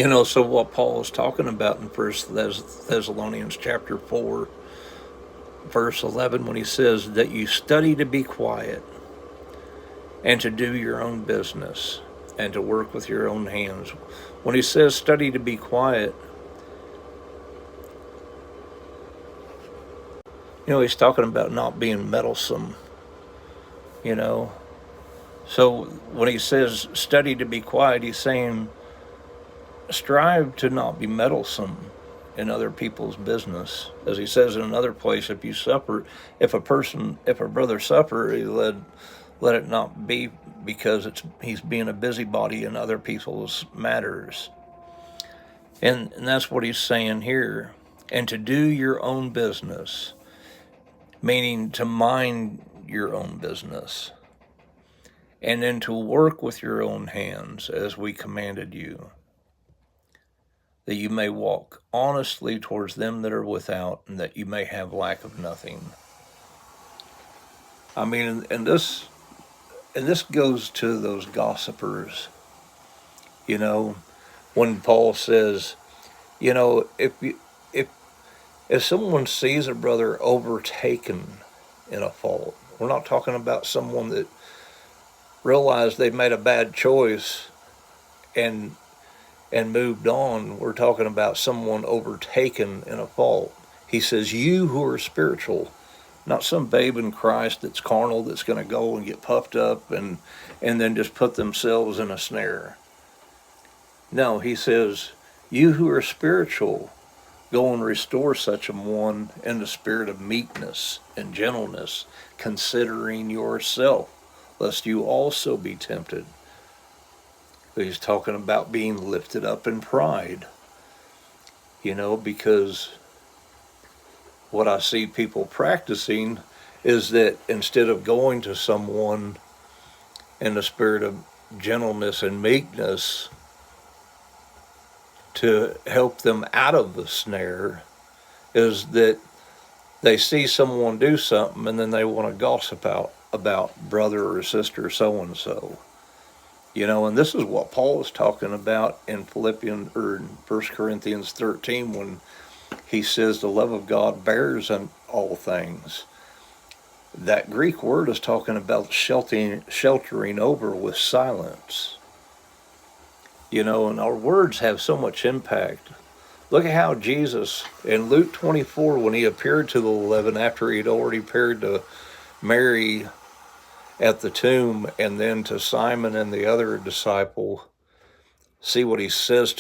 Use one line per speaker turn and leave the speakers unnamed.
So what Paul is talking about in First Thessalonians chapter 4, verse 11, when he says that you study to be quiet and to do your own business and to work with your own hands. When he says study to be quiet, he's talking about not being meddlesome, you know. So when he says study to be quiet, he's saying strive to not be meddlesome in other people's business. As he says in another place, if a brother suffer, let it not be because he's being a busybody in other people's matters. And that's what he's saying here. And to do your own business, meaning to mind your own business, and then to work with your own hands as we commanded you, that you may walk honestly towards them that are without, and that you may have lack of nothing. I mean, and this goes to those gossipers, you know, when Paul says, if if someone sees a brother overtaken in a fault, we're not talking about someone that realized they made a bad choice and moved on. We're talking about someone overtaken in a fault. He says, you who are spiritual, not some babe in Christ that's carnal, that's going to go and get puffed up and then just put themselves in a snare. No, he says, you who are spiritual, go and restore such a one in the spirit of meekness and gentleness, considering yourself, lest you also be tempted. He's talking about being lifted up in pride, because what I see people practicing is that instead of going to someone in the spirit of gentleness and meekness to help them out of the snare, is that they see someone do something and then they want to gossip about brother or sister so and so. And this is what Paul is talking about in Philippians or in 1 Corinthians 13 when he says the love of God bears in all things. That Greek word is talking about sheltering over with silence. And our words have so much impact. Look at how Jesus, in Luke 24, when he appeared to the 11 after he'd already appeared to Mary at the tomb and then to Simon and the other disciple, see what he says to